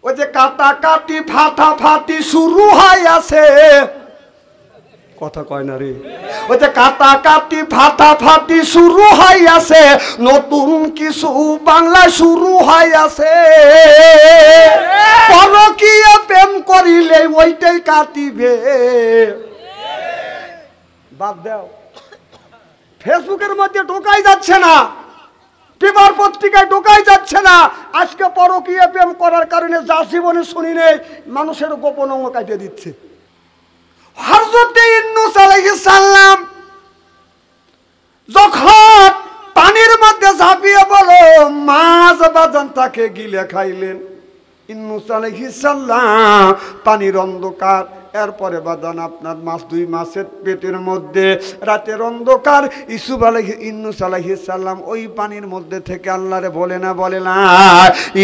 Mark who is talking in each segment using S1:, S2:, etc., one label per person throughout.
S1: ওই যে কাটাকাটি ফাটাফাটি শুরু হয়ে আছে, কথা কয় না রে, ওই যে কাটাকাটি ফাটাফাটি শুরু হয়ে আছে, নতুন কিছু বাংলায় শুরু হয়ে আছে। পরকীয়া প্রেম করিলে ওইটাই কাটিবে। বাদ দাও, ফেসবুকের মধ্যে ঢোকাই যাচ্ছে না, পেপার পত্রিকায় ঢোকাই যাচ্ছে না। আজকে পরকীয়া প্রেম করার কারণে যা জীবনে শুনি নেই, মানুষের গোপন অঙ্গ কাটিয়ে দিচ্ছে। হযরত ইউনূস আলাইহিস সালাম যখন পানির মধ্যে ঝাঁপিয়ে বলো মাছ বাজান তাকে গিলে খাইলেন। ইউনূস আলাইহিস সালাম পানির অন্ধকার, এরপরে বাদান আপনার মাছ, দুই মাছের পেটের মধ্যে রাতের অন্ধকার। ইউনূস আলাইহিস সালাম ওই পানির মধ্যে থেকে আল্লাহরে বলে না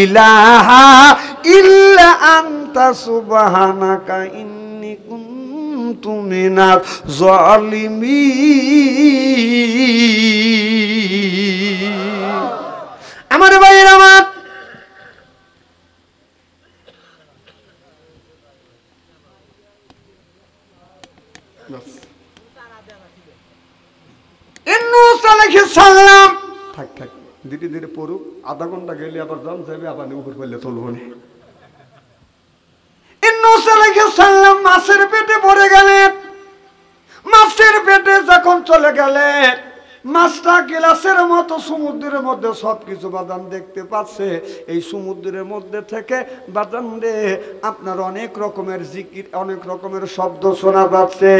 S1: ইলাহা ইল্লা আনতা সুবহানাকা ইন্নী কুনতু মিনাজ জালিমিন। আমার ভাইয়ের আমার, ইউনূস আলাইহিস সালাম থাক ধীরে ধীরে পড়ুক, আধা ঘন্টা গেলে আবার জন যাবে, আবার উপর করলে তুলব না। ইউনূস আলাইহিস সালাম মাছের পেটে পড়ে গেলেন। মাছের পেটে যখন চলে গেলেন, মাছটা গ্লাসের মতো সমুদ্রের মধ্যে সবকিছু বাদান দেখতে পাচ্ছে। এই সমুদ্রের মধ্যে থেকে বাদান রে আপনার অনেক রকমের জিকির, অনেক রকমের শব্দ শোনা যাচ্ছে।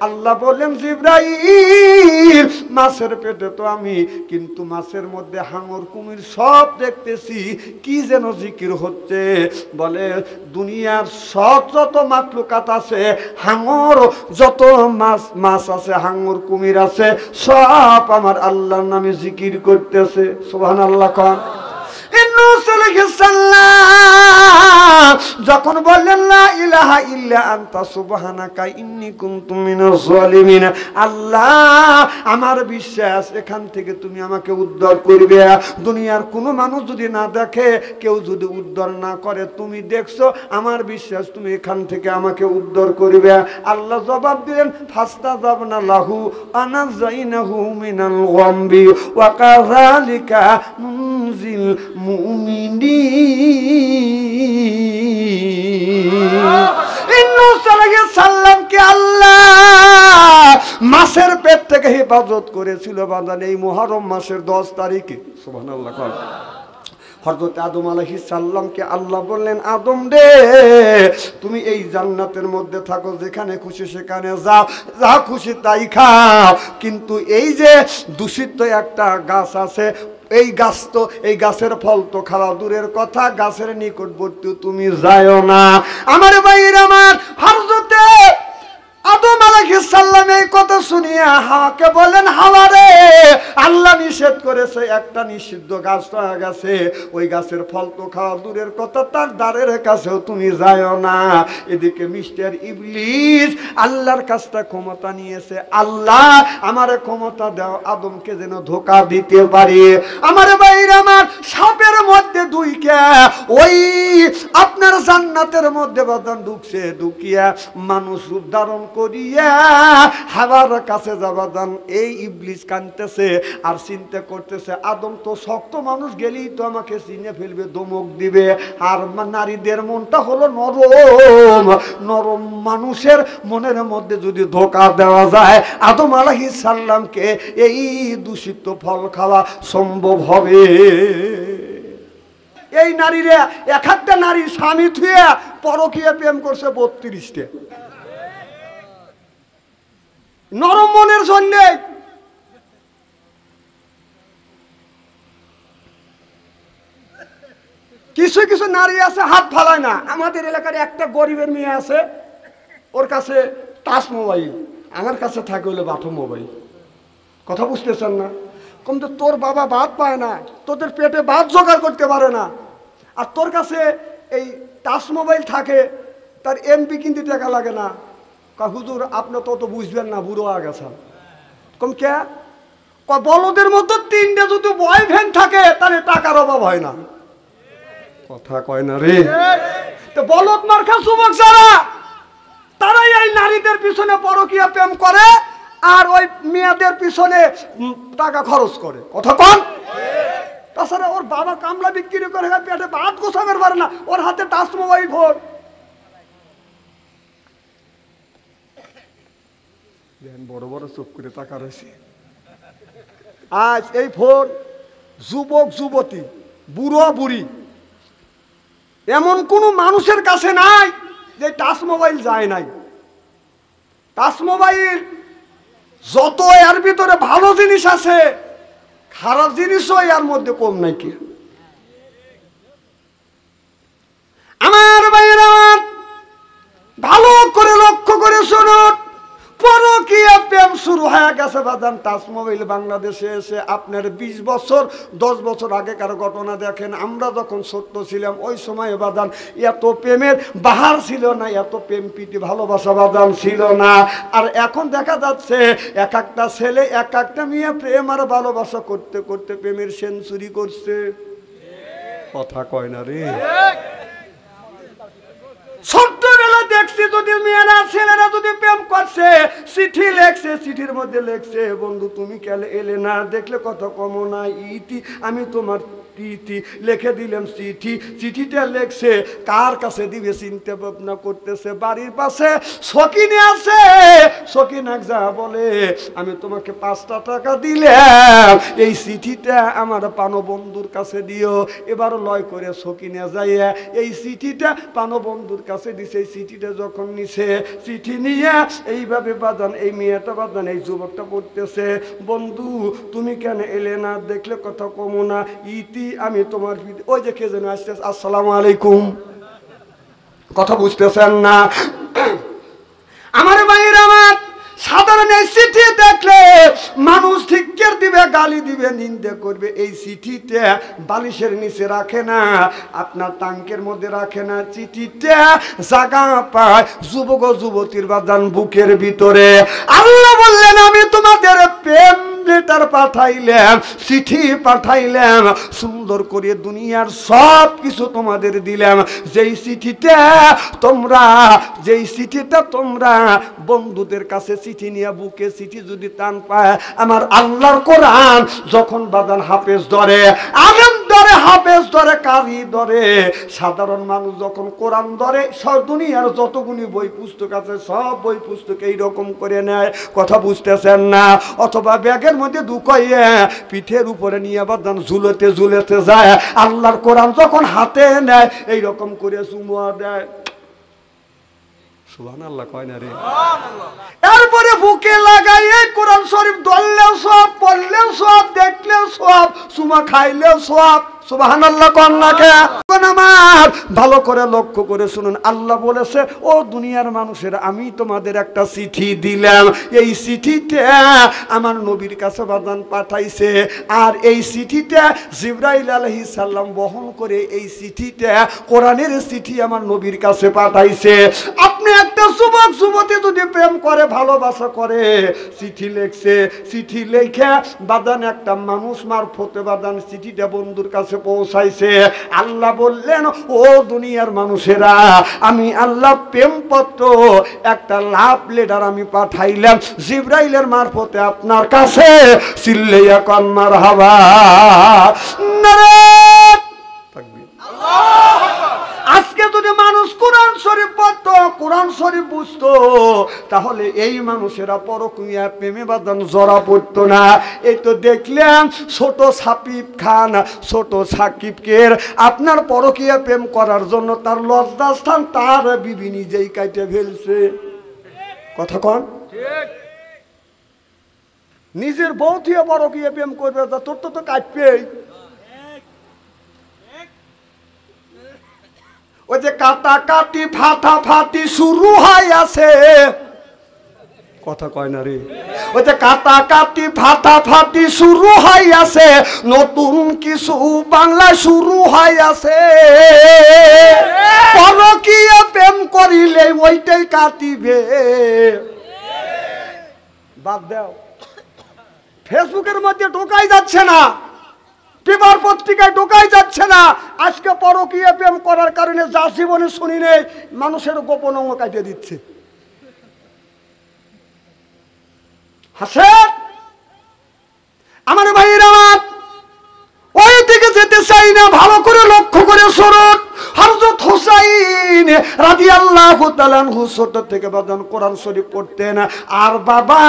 S1: আল্লাহ বললেন জিবরাইল, মাছের পেটে তো আমি, কিন্তু মাছের মধ্যে হাঙর কুমির সব দেখতেছি, কি যেন জিকির হচ্ছে। বলে দুনিয়ার সব যত মাখলুকাত আছে, হাঙর যত মাছ আছে, হাঙর কুমির আছে, সব আমার আল্লাহর নামে জিকির করতেছে। সুবহানাল্লাহ। কোন ইউনূস আলাইহিস সালাম যখন বললেন লা ইলাহা ইল্লা আনতা সুবহানাকা ইন্নী কুনতু মিনাজ জালিমিন, আল্লাহ আমার বিশ্বাস এখান থেকে তুমি আমাকে উদ্ধার করবে। দুনিয়ার কোনো মানুষ যদি না দেখে, কেউ যদি উদ্ধার না করে, তুমি দেখছো, আমার বিশ্বাস তুমি এখান থেকে আমাকে উদ্ধার করবে। আল্লাহ জবাব দিলেন ফাস্তাজাবনা লাহু আনাযাইনাহু মিনাল গামবি ওয়া কাযালিকা নুনজিল ইউনূস আলাইহিস সালামকে আল্লাহ মাছের পেট থেকে হেফাজত করেছিল বাদান এই মুহররম মাসের 10 তারিখে। সুবহানাল্লাহ। হযরত আদম আলাইহিস সালামকে আল্লাহ বললেন, আদম রে তুমি এই জান্নাতের মধ্যে থাকো, যেখানে খুশি সেখানে যাও, যা খুশি তাই খাও, কিন্তু এই যে দূষিত একটা গাছ আছে, এই গাছ তো, এই গাছের ফল তো খাওয়া দূরের কথা, গাছের নিকটবর্তী তুমি যাও না। আমার ভাইয়ের আমার, হযরত আদম আলাইহিস সালাম এই কথা শুনিয়া হাওয়াকে বলেন, হাওয়া রে আল্লাহ নিষেধ করেছে, একটা নিষিদ্ধ গাছ পাওয়া গেছে, ওই গাছের ফল তো খাওয়া দূরের কথা, তার দ্বারের কাছেও তুমি যাও না। এদিকে মিস্টার ইবলিস আল্লাহর কাছটা ক্ষমতা নিয়েছে, আল্লাহ আমারে ক্ষমতা দাও আদমকে যেন ধোঁকা দিতে পারি। আমার ভাইরা আমার, সাপের মধ্যে দুইটা ওই আপনার জান্নাতের মধ্যে বাদান ঢুকছে, ঢুকিয়া মানুষ রূপ ধারণ করিয়া হাওয়ার কাছে যাবাদান এই ইবলিস কাঁদতেছে আর চিন্তা করতেছে, আদম তো শক্ত মানুষ, গেলেই তো আমাকে চিনে ফেলবে, ধমক দিবে। আর নারীদের মনটা হলো নরম, নরম মানুষের মনের মধ্যে যদি ধোঁকা দেওয়া যায়, আদম আলাইহিস সালামকে এই দূষিত ফল খাওয়া সম্ভব হবে। এই নারীরা, এক একটা নারী স্বামী থুয়ে পরকীয়া প্রেম করছে 32টা, নরম মনের জন্য। কিছু কিছু নারী আছে হাত ফালায় না। আমাদের এলাকার একটা গরিবের মেয়ে আছে, ওর কাছে টাচ মোবাইল, আমার কাছে থাকে হলো বাটো মোবাইল। কথা বুঝতেছেন না? কিন্তু তোর বাবা ভাত পায় না, তোদের পেটে ভাত জোগাড় করতে পারে না, আর তোর কাছে এই টাচ মোবাইল থাকে, তার এমবি কিনতে টাকা লাগে না। হুজুর আপনি তো বুঝবেন না, বুড়ো হয়ে গেছেন। কম কে বলদের মধ্যে 3টে যদি বয়ফ্রেন্ড থাকে, তাহলে টাকার অভাব হয় না। কথা কয় না রে। তো বলদ মার্কা যুবক যারা, তারাই এই নারীদের পিছনে পরকীয়া প্রেম করে আর ওই মেয়েদের পিছনে টাকা খরচ করে। কথা কন। তাছাড়া ওর বাবা কামলা বিক্রি করে পেটে ভাত গোছাবের পারে না, ওর হাতে টাচ মোবাইল ফোন। বড় বড় চোখ করে টাকা রয়েছে। আজ এই ফোন যুবক যুবতী বুড়ো বুড়ি এমন কোন মানুষের কাছে নাই যে টাচ মোবাইল যায় নাই। টাচ মোবাইল যত এর ভিতরে ভালো জিনিস আছে, খারাপ জিনিসও এর মধ্যে কম নাই। কি আমার ভাইয়েরা, ভালো করে লক্ষ্য করে শুনুন, পরকীয়া প্রেম শুরু হয়ে গেছে বাজান টাচ মোবাইল বাংলাদেশে এসে। আপনার 20 বছর 10 বছর আগেকার ঘটনা দেখেন। আমরা যখন ছোট্ট ছিলাম ওই সময় বাজান এত প্রেমের বাহার ছিল না, এত প্রেম প্রীতি ভালোবাসা বাজান ছিল না। আর এখন দেখা যাচ্ছে এক একটা ছেলে এক একটা মেয়ে প্রেম আর ভালোবাসা করতে করতে প্রেমের সেঞ্চুরি করছে। কথা কয় না রে। ছোট্টবেলা দেখছি যদি মেয়েরা ছেলেরা যদি প্রেম করছে, চিঠি লেখছে, চিঠির মধ্যে লেখছে বন্ধু তুমি কেন এলে না, দেখলে কত কম না ইতি আমি তোমার ইতি, লিখে দিলাম চিঠি। চিঠিটা লেখছে কার কাছে দিবে চিন্তা ভাবনা করতেছে। বাড়ির পাশে সকিনে আছে, সকিনা যা বলে আমি তোমাকে 5টা টাকা দিলাম, এই চিঠিটা আমার পানো বন্ধুর কাছে দিও। এবার লয় করে সকিনে যাইয়া এই চিঠিটা পানো বন্ধুর কাছে দিছে। এই চিঠিটা যখন নিছে, চিঠি নিয়ে এইভাবে বাজান এই মেয়েটা বাজান এই যুবকটা বলতেছে বন্ধু তুমি কেন এলে না, দেখলে কথা কম না ইতি আমি তোমার। ওই যে কে যেন আসতে, আসসালামু আলাইকুম। কথা বুঝতেছেন না আমার ভাইয়ের আমার। সাধারণ এই চিঠি দেখলে মানুষ ধিক্কার দিবে, গালি দিবে, নিন্দা করবে। এই চিঠিটা বালিশের নিচে রাখে না, আপনার টাঙ্কের মধ্যে রাখে না, চিঠিটা জায়গা পায় যুবক যুবতীর বাজান বুকের ভিতরে। আল্লাহ বললেন আমি তোমাদের প্রেম লেটার পাঠাইলাম, চিঠি পাঠাইলাম, সুন্দর করে দুনিয়ার সব কিছু তোমাদের দিলাম। যেই চিঠিটা তোমরা বন্ধুদের কাছে চিঠি নিয়ে বুকে চিঠি যদি টান পায়, আমার আল্লাহর কোরআন যখন বাজান হাফেজ ধরে, আলেম ধরে, হাফেজ ধরে, কারি ধরে, সাধারণ মানুষ যখন কোরআন ধরে, সব দুনিয়ার যতগুলি বই পুস্তক আছে সব বই পুস্তক এইরকম করে নেয়। কথা বুঝতেছেন না? অথবা ব্যাগের মধ্যে ঢুকাইয়ে পিঠের উপরে নিয়ে বাজান ঝুলতে ঝুলতে যায়। আল্লাহর কোরআন যখন হাতে নেয় এইরকম করে চুমুয়া দেয়। সুবহানাল্লাহ কয় না রে। এরপরে বুকে লাগাইয়ে কোরআন শরীফ ধরলেও সব, পড়লেও সব, দেখলেও সব, চুমা খাইলেও সব। সুবহানাল্লাহ কোন না কে? আমার ভালো করে লক্ষ্য করে শুনুন, আল্লাহ বলেছে ও দুনিয়ার মানুষের আমি তোমাদের একটা চিঠি দিলাম। এই চিঠিটা আমার নবীর কাছে বাজান পাঠাইছে। আর এই চিঠিটা জিবরাইল আলাইহিস সালাম বহন করে এই চিঠিটা কোরআনের চিঠি আমার নবীর কাছে পাঠাইছে। আপনি একটা যুবক যুবতী যদি প্রেম করে ভালোবাসা করে, চিঠি লেখছে, চিঠি লেখা বাজান একটা মানুষ মারফতে বাজান চিঠিটা বন্ধুর কাছে পৌঁছাইছে। আল্লাহ বললেন ও দুনিয়ার মানুষেরা আমি আল্লাহ প্রেমপত্র একটা লাভ লেটার আমি পাঠাইলাম জিবরাইলের মারফতে আপনার কাছে। চিল্লাইয়া কোন মারহাবা। নারে তাকবীর। আজকে যদি মানুষ কোরআন শরীফ পড়তো, কোরআন শরীফ বুঝতো, তাহলে এই মানুষেরা পরকীয়া প্রেমে বাজান জড়া পড়তো না। এই তো দেখলেন ছোট সাকিব খান, ছোট সাকিবকে আপনার পরকীয়া প্রেম করার জন্য তার লজ্জাস্থান তার বিবি নিজেই কাটে ফেলছে। কথা কন ঠিক। নিজের বউ থেকে পরকীয়া প্রেম করবে, তোর তো কাটবেই। ওই যে কাটাকাটি ফাটাফাটি শুরু হয়ে আছে। কথা কয় না রে। ওই যে কাটাকাটি ফাটাফাটি শুরু হয়ে আছে, নতুন কিছু বাংলা শুরু হয়ে আছে। পরকীয়া প্রেম করিলে ওইটাই কাটিবে। বাদ দাও, ফেসবুকের মধ্যে ঢোকাই যাচ্ছে না। পেপার পত্রিকায় ঢোকাই যাচ্ছে না। আজকে পরকীয়া প্রেম করার কারণে যা জীবনে শুনি নেই, মানুষের গোপন অঙ্গ কাটিয়ে দিচ্ছে। হাসেন আমার ভাইয়ের, আমার ওই দিকে যেতে চাই না, ভালো করে লক্ষ্য করে শুনুন। হযরত হুসাইন রাদিয়াল্লাহু তাআলা আনহু ছোট থেকে বাজান কোরআন শরীফ পড়তেন, আর বাবা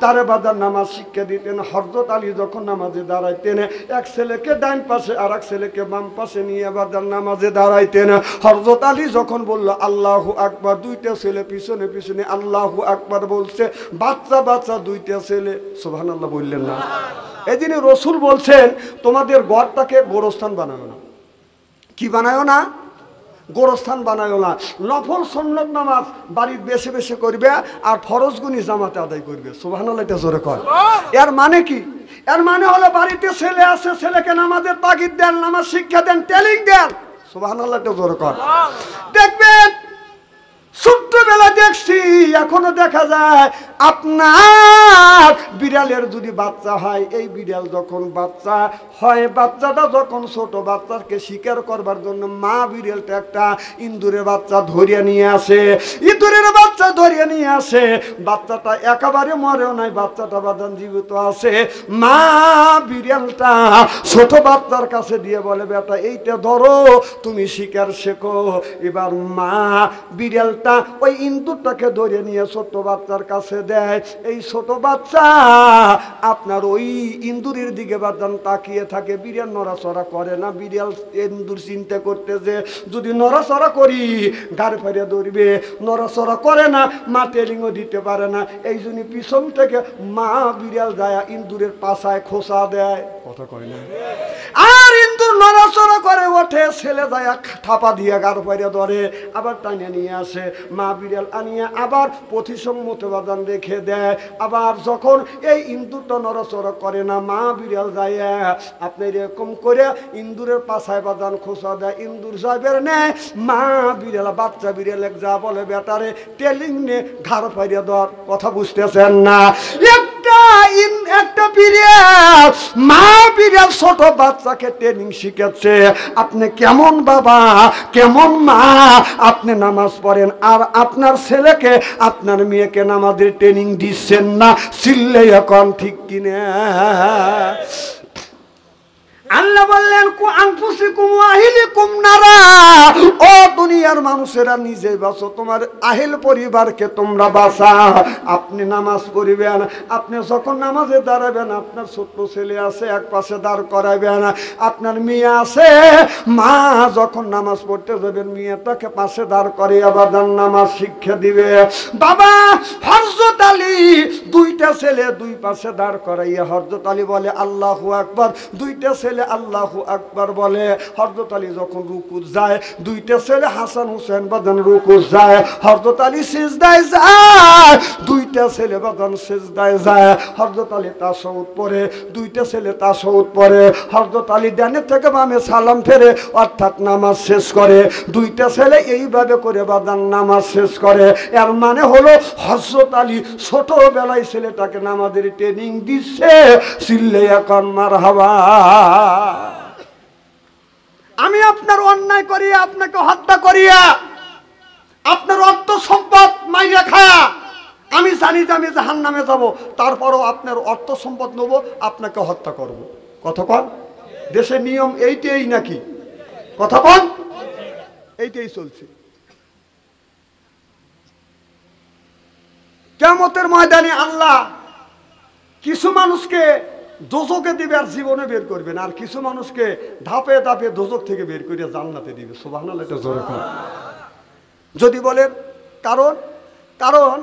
S1: তার বাজান নামাজ শিক্ষা দিতেন। হযরত আলী যখন নামাজে দাঁড়াইতেন, এক ছেলেকে ডান পাশে আর এক ছেলেকে বাম পাশে নিয়ে বাজান নামাজে দাঁড়াইতেন। হযরত আলী যখন বলল আল্লাহু আকবার, দুইটা ছেলে পিছনে পিছনে আল্লাহু আকবার বলছে। বাচ্চা বাচ্চা দুইটা ছেলে সুবহানাল্লাহ বললেন না। এই জন্য রসুল বলছেন তোমাদের ঘরটাকে গোরস্থান বানায় না। কি বানায় না? গোরস্থান বানায় না। নফল সুন্নত নামাজ বাড়ির বেশি বেশি করবে, আর ফরজ গুনি জামাতে আদায় করবে। সুবহানাল্লাহ, এটা জোরে কর। এর মানে কি? এর মানে হলো বাড়িতে ছেলে আছে, ছেলেকে নামাজের তাগিদ দেন, নামাজ শিক্ষা দেন, ট্রেনিং দেন। সুবহানাল্লাহ, এটা জোরে কর। দেখবেন ছোট্টবেলা দেখছি, এখনো দেখা যায় আপনার বিড়ালের যদি বাচ্চা হয়, এই বিড়াল যখন বাচ্চা হয়, বাচ্চাটা যখন ছোট, বাচ্চাকে শিকার করবার জন্য মা বিড়ালটা একটা ইঁদুরের বাচ্চা ধরিয়ে নিয়ে আসে। ইঁদুরের বাচ্চা ধরিয়ে নিয়ে আসে, বাচ্চাটা একেবারে মরেও নাই, বাচ্চাটা বাদান জীবিত আছে। মা বিড়ালটা ছোট বাচ্চার কাছে দিয়ে বলে বেটা এইটা ধরো, তুমি শিকার শেখো। এবার মা বিড়াল ওই ইন্দুরটাকে ধরে নিয়ে ছোট বাচ্চার কাছে দেয়। এই ছোট বাচ্চা আপনার ওই ইন্দুরের দিকে বাদান তাকিয়ে থাকে, বিড়াল নড়াচড়া করে না। বিড়াল ইন্দুর চিন্তা করতে যে যদি নড়াচড়া করি গাড়ি ফেরে ধরবে, নড়াচড়া করে না, মা ট্রেনিংও দিতে পারে না। এই জন্য পিছন থেকে মা বিড়াল যায় ইন্দুরের পাছায় খোসা দেয়, কথা কয় না। আর ইন্দুর নড়াচড়া করে ওঠে, ছেলে যায় থাপা দিয়ে গাড়ি ফেরে ধরে, আবার টানিয়ে নিয়ে আসে। মা বিড়াল আনিয়ে আবার প্রতিসম্মত বাদান রেখে দেয়। আবার যখন এই ইন্দুরটা নড়াচড়া করে না, মা বিড়াল যায় আপনি এরকম করে ইন্দুরের পাছায় বাদান খোসা দেয়, ইন্দুর যাবের নেয়। মা বিড়াল বাচ্চা বিড়াল যা বলে বেটারে টেলিং নে ঘাড় ফাইরিয়ে দেওয়ার কথা বুঝতেছেন না? একটা বিড়াল, মা বিড়াল ছোট বাচ্চাকে ট্রেনিং শিখাচ্ছে। আপনি কেমন বাবা, কেমন মা, আপনি নামাজ পড়েন আর আপনার ছেলেকে আপনার মেয়েকে নামাজের ট্রেনিং দিচ্ছেন না। চিল্লে এখন ঠিক কিনা? আল্লাহ বললেন আনফুসিকুম ওয়া আহলিকুম নারা, ও দুনিয়ার মানুষেরা নিজে বাঁচো, তোমার আহল পরিবারকে তোমরা বাঁচাও। আপনি নামাজ পড়িবেন, আপনি যখন নামাজে দাঁড়াবেন, আপনার ছোট্ট ছেলে আছে এক পাশে দাঁড় করাবেন, আপনার মেয়ে আছে, মা যখন নামাজ পড়তে যাবেন মেয়েটাকে পাশে দাঁড় করে আবার নামাজ শিক্ষা দিবে। বাবা হযরত আলী দুইটা ছেলে দুই পাশে দাঁড় করাইয়া হযরত আলী বলে আল্লাহু আকবার, দুইটা ছেলে আল্লাহু আকবার বলে। হযরত আলী যখন রুকু যায়, দুইটা ছেলে হাসান হুসেন বাদান রুকু যায়, হযরত আলী সিজদায় যায়, দুইটা ছেলে বাদান সিজদায় যায়। হযরত আলী তাশাহুদ পড়ে, দুইটা ছেলে তাশাহুদ পড়ে। হযরত আলী ডানে থেকে বামে সালাম ফেরে, অর্থাৎ নামাজ শেষ করে। দুইটা ছেলে এইভাবে করে বাদান নামাজ শেষ করে। এর মানে হলো হযরত আলী ছোটবেলায় ছেলেটাকে নামাজের ট্রেনিং দিচ্ছে। চিল্লে এখন মারহাবা। আমি আপনার অন্যায় করিয়া, আপনাকে হত্যা করিয়া, আপনার অর্থ সম্পদ মাইরা খায়া আমি জানি যে আমি জাহান্নামে যাব, তারপরও আপনার অর্থ সম্পদ নেব, আপনাকে হত্যা করব। কথা কন, দেশের নিয়ম এইটাই নাকি? কথা কন, এইটাই চলছে। কিয়ামতের ময়দানে আল্লাহ কিছু মানুষকে দোজকে দিবে আর জীবনে বের করবেন, আর কিছু মানুষকে ধাপে ধাপে দোজক থেকে বের করে জান্নাতে দিবে। সুবহানাল্লাহ, এটা জোরে কর। যদি বলেন কারণ, কারণ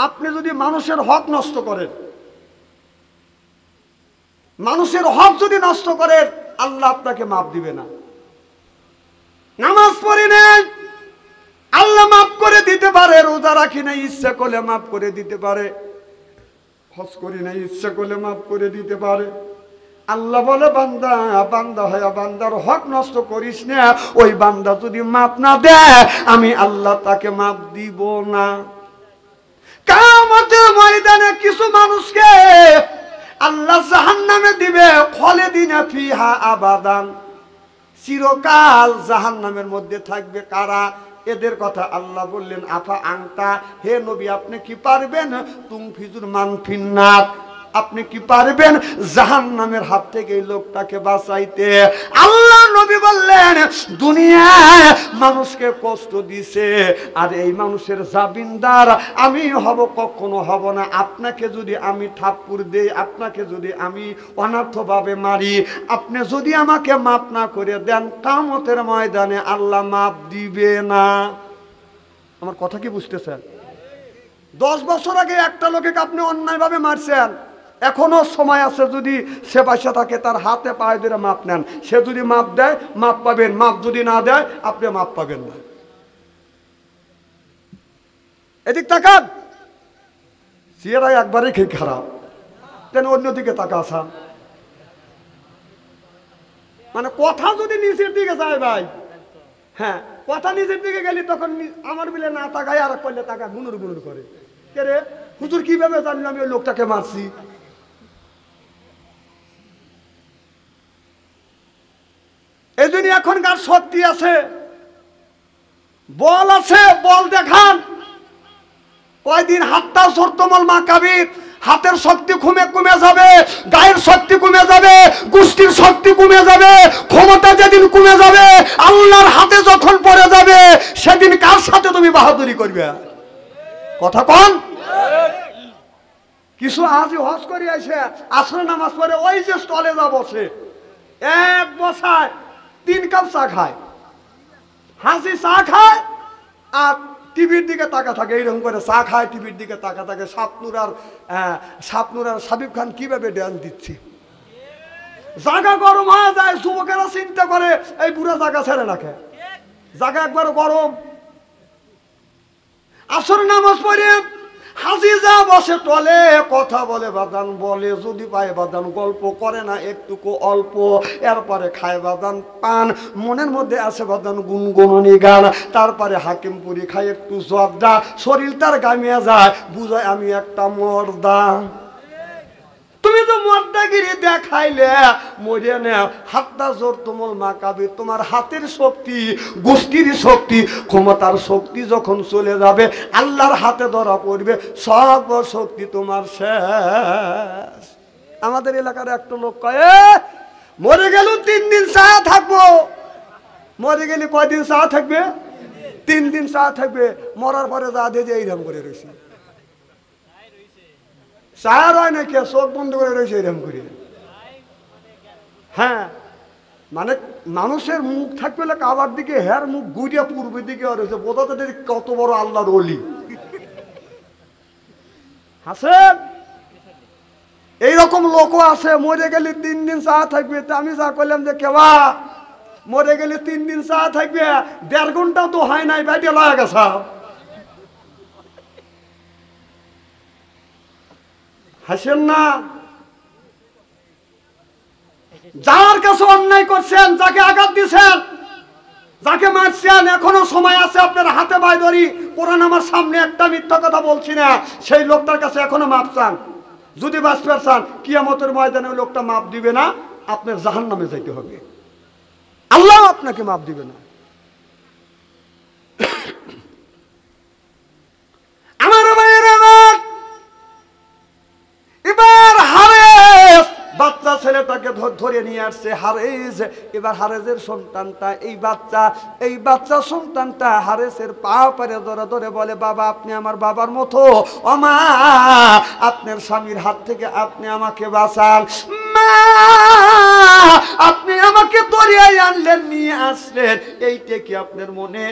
S1: আপনি যদি মানুষের হক নষ্ট করেন, মানুষের হক যদি নষ্ট করেন, আল্লাহ আপনাকে মাফ দিবে না। নামাজ পড়ি নেন, আল্লাহ মাফ করে দিতে পারে। রোজা রাখি না, ইচ্ছা করলে মাফ করে দিতে পারে। হজ করি না, ইচ্ছা করলে মাফ করে দিতে পারে। আল্লাহ বলে বান্দা, বান্দা হয় বান্দার হক নষ্ট করিস না। ওই বান্দা যদি মাফ না দেয়, আমি আল্লাহ তাকে মাফ দিব না। কিয়ামতের ময়দানে কিছু মানুষকে আল্লাহ জাহান্নামে দিবে খালিদিনা ফিহা আবাদান, চিরকাল জাহান্নামের মধ্যে থাকবে। কারা? এদের কথা আল্লাহ বললেন আফা আংতা, হে নবী আপনি কি পারবেন তুমফিজুর মান ফিন্নার, আপনি কি পারবেন জাহান্নামের হাত থেকে এই লোকটাকে বাঁচাইতে? আল্লাহ নবী বললেন দুনিয়ায় মানুষকে কষ্ট দিছে আর এই মানুষের জামিনদার আমি হব, কখনো হব না। আপনাকে যদি আমি থাপ্পড় দেই, আপনাকে যদি আমি অনার্থভাবে মারি, আপনি যদি আমাকে মাফ না করে দেন, কিয়ামতের ময়দানে আল্লাহ মাফ দিবে না। আমার কথা কি বুঝতেছেন? 10 বছর আগে একটা লোককে আপনি অন্যায়ভাবে মারছেন, এখনো সময় আছে, যদি সে পয়সা থাকে তার হাতে পায়ে ধরে মাপ নেন। সে যদি মাপ দেয় মাপ পাবেন, মাপ যদি না দেয় আপনি মাপ পাবেন না। এদিক তাকান, চেহারা একবারে খেয়ে খারাপ, তেন অন্যদিকে তাকাছান। মানে কথা যদি নিচের দিকে যায় ভাই, হ্যাঁ কথা নিচের দিকে গেলি তখন আমার বিলে না তাকায় আর করলে তাকা গুনুর গুনুর করে। কে রে হুজুর কিভাবে জানলো আমি ওই লোকটাকে মারছি? এই জন্য এখনকার শক্তি আছে, বল আছে, বল দেখান। কয়দিন হাতটা সর্তমল মা কাবির, হাতের শক্তি কমে যাবে, গায়ের শক্তি কমে যাবে, গোষ্ঠীর শক্তি কমে যাবে, ক্ষমতা যেদিন কমে যাবে, আল্লাহর হাতে যখন পড়ে যাবে সেদিন কার সাথে তুমি বাহাদুরি করবে? কথা কন। কিছু আজই হজ করে আসে, আসরে নামাজ পড়ে ওই যে স্টলে যা বসে, এক বসায় 3 কাপ চা খায়, হাসি চা খায় আর টিভির দিকে তাকা থাকে। এইরকম করে চা খায়, টিভির দিকে তাকা থাকে। শাপনুর আর সাবিব খান কিভাবে ড্যান্স দিচ্ছে, জায়গা গরম হয়ে যায়। যুবকেরা চিন্তা করে এই বুড়া জায়গা ছেড়ে রাখে, জায়গা একবার গরম। আসর নামাজ পড়ে হাজি যা বসে টলে, কথা বলে বাদান, বলে যদি পায় বাদান, গল্প করে না একটুকু অল্প, এরপরে খায় বাদান পান, মনের মধ্যে আছে বাদান গুনগুননি গান, তারপরে হাকিমপুরি খায় একটু জর্দা, শরীর তার গামিয়ে যায়, বুঝায় আমি একটা মর্দা। তুমি তো মর্দাগিরি দেখাইলে মরে না, হাতটা জোর তুমল মা কাবির, তোমার হাতের শক্তি, গোষ্ঠীর শক্তি, ক্ষমতার শক্তি যখন চলে যাবে, আল্লাহর হাতে ধরা পড়বে, সব শক্তি তোমার শেষ। আমাদের এলাকার একটা লোক কয় মরে গেল 3 দিন ছায়া থাকবো। মরে গেলে কয়দিন ছায়া থাকবে? 3 দিন ছায়া থাকবে। মরার পরে যা দিয়ে যে এইরকম করে রয়েছে, চার হয় না কে, চোখ বন্ধ করে রয়েছে এরকম করে। হ্যাঁ মানে মানুষের মুখ থাকবে কাবার দিকে, হ্যার মুখ গুড়িয়া পূর্বের দিকে রয়েছে, বোঝাতে কত বড় আল্লাহর ওলি। হাসেন এইরকম লোকও আছে, মরে গেলে 3 দিন চা থাকবে। আমি যা করলাম যে কেবা মরে গেলে 3 দিন চা থাকবে, 1.5 ঘন্টা তো হয় নাই, বাইরে লাগা গেছে। হাসেন না, যার কাছে অন্যায় করছেন, যাকে আঘাত দিচ্ছেন, যাকে মারছেন, এখনো সময় আছে, আপনার হাতে বাই ধরি। কোরআন আমার সামনে, একটা মিথ্যা কথা বলছি না। সেই লোকটার কাছে এখনো মাপ চান, যদি বাঁচতে চান। কিয়ামতের ময়দানে ওই লোকটা মাপ দিবে না, আপনার জাহান্নামে যাইতে হবে, আল্লাহ আপনাকে মাপ দিবে না। আমার ভাইয়ের আমার, এবার হারেস বাচ্চা ছেলেটাকে ধরে নিয়ে আসছে হারেস। এবার হারেসের সন্তানটা, এই বাচ্চা সন্তানটা হারেসের পা পারে ধরে ধরে বলে, বাবা আপনি আমার বাবার মতো, ও মা আপনার স্বামীর হাত থেকে আপনি আমাকে বাঁচান, মা আপনি আমাকে দরিয়ায় আনলেন, নিয়ে আসলেন, এইটা কি আপনার মনে,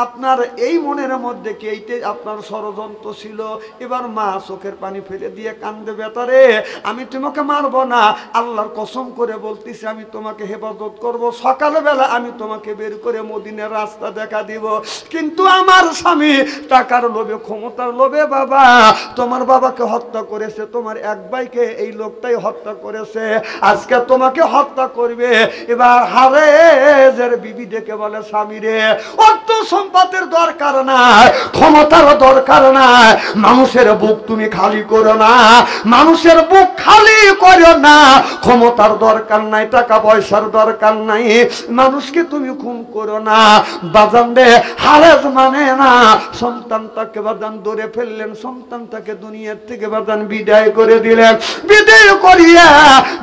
S1: আপনার এই মনের মধ্যে কি এইটা আপনার ষড়যন্ত্র ছিল? এবার মা চোখের পানি ফেলে দিয়ে কান্দে, বেটারে আমি তোমাকে মারবো না, আল্লাহর কসম করে বলতেছি আমি তোমাকে হেফাজত করব, সকালবেলা আমি তোমাকে বের করে মদিনার রাস্তা দেখা দিব। কিন্তু আমার স্বামী টাকার লোভে, ক্ষমতার লোভে বাবা তোমার বাবাকে হত্যা করেছে, তোমার এক ভাইকে এই লোকটাই হত্যা করেছে, আজকে তোমাকে হত্যা করবে। এবার হারেজের বিবি ডেকে বলে, স্বামী রে, অর্থ সম্পদের দরকার নাই, ক্ষমতার দরকার নাই, মানুষের বুক তুমি খালি করো না, মানুষের বুক খালি করো না, ক্ষমতার দরকার নাই, টাকা পয়সার দরকার নাই, মানুষকে তুমি খুন করো না। বাজান রে, হারেজ মানে না সন্তানটাকে বাজান ধরে ফেললেন, সন্তানটাকে দুনিয়ার থেকে বাজান বিদায় করে দিলেন। বিদায় করিয়া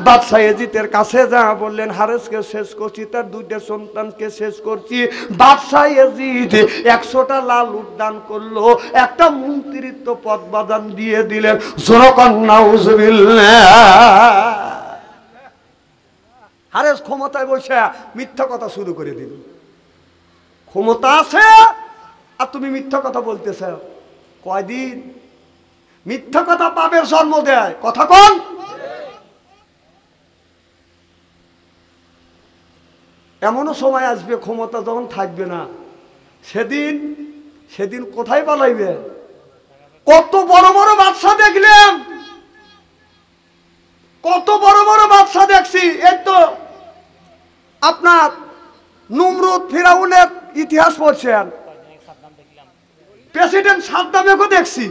S1: বাদশাহ এজিদের কাছে যা বললেন, হারেসকে শেষ করছি, তার দুইটা সন্তানকে শেষ করছি। বাদশাহ এজিদ 100টা লাল উদ্যান করলো, একটা মন্ত্রিত্ব পদ বাজান দিয়ে দিলেন। যখন নাউজুবিল্লাহ, হারেস ক্ষমতায় বসে মিথ্যা কথা শুরু করে দিল। ক্ষমতা আছে আর তুমি মিথ্যা কথা বলতেছ। কয়দিন মিথ্যা কথা পাপের জন্ম দেয়, কথা কোন? এমনও সময় আসবে ক্ষমতা যখন থাকবে না, সেদিন কোথায় পালাইবে? কত বড় বড় বাদশা দেখলেন, কত বড় বড় বাদশা দেখছি। এই তো আপনার নমরুদ ফিরাউনের ইতিহাস পড়ছেন, প্রেসিডেন্ট সাদ্দামেও দেখছি,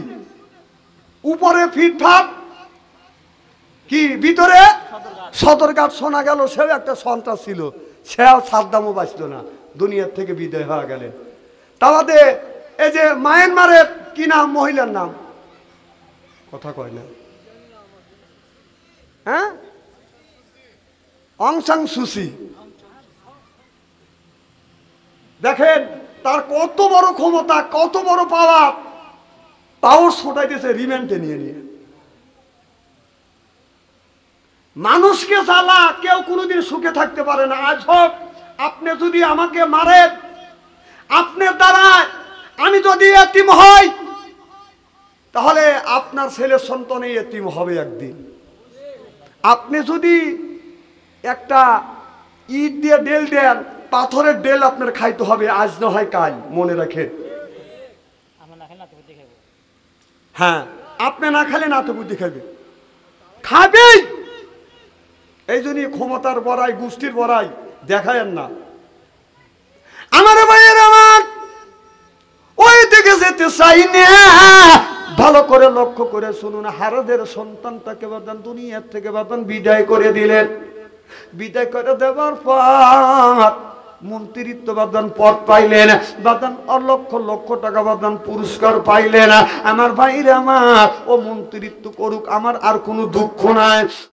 S1: উপরে ফিটফাট কি ভিতরে সদরঘাট শোনা গেল, সেও একটা সন্ত্রাস ছিল, সেও সাদ্দামও বাঁচল না, দুনিয়ার থেকে বিদায় হয়ে গেলেন। তাহলে এই যে মায়ানমারের কি নাম, মহিলার নাম, কথা কয় না, হ্যাঁ, অং সান সুচি, দেখেন তার কত বড় ক্ষমতা, কত বড় পাওয়ার, তাও ছোটাইতেছে রিমান্ডে নিয়ে নিয়ে। মানুষকে জ্বালা কেউ কোনোদিন সুখে থাকতে পারে না। আজ হোক আপনি যদি আমাকে মারেন, আপনার দ্বারায় আমি যদি এতিম হই, তাহলে আপনার ছেলের সন্তানই এতিম হবে একদিন। আপনি যদি একটা ইট দিয়ে ডেল দেন, পাথরের ডেল আপনার খাইতে হবে, আজ না হয় কাল, মনে রাখেন। হ্যাঁ, আপনি না খেলে না তো বুদ্ধি খাবে, খাবেই। এই জন্যই ক্ষমতার বড়াই, গোষ্ঠীর বড়াই দেখায়েন না। আমার ভাইয়ের, আমার ওই দিকে যেতে চাই না। ভালো করে লক্ষ্য করে শুনুন, হারেদের সন্তানটাকে বাদান দুনিয়ার থেকে বাদান বিদায় করে দিলেন। বিদায় করে দেওয়ার পর মন্ত্রিত্ব বাদান পদ পাইলেন, বাদান লক্ষ লক্ষ টাকা বাদান পুরস্কার পাইলেন। আমার ভাইরা, আমার ও মন্ত্রিত্ব করুক, আমার আর কোনো দুঃখ নাই।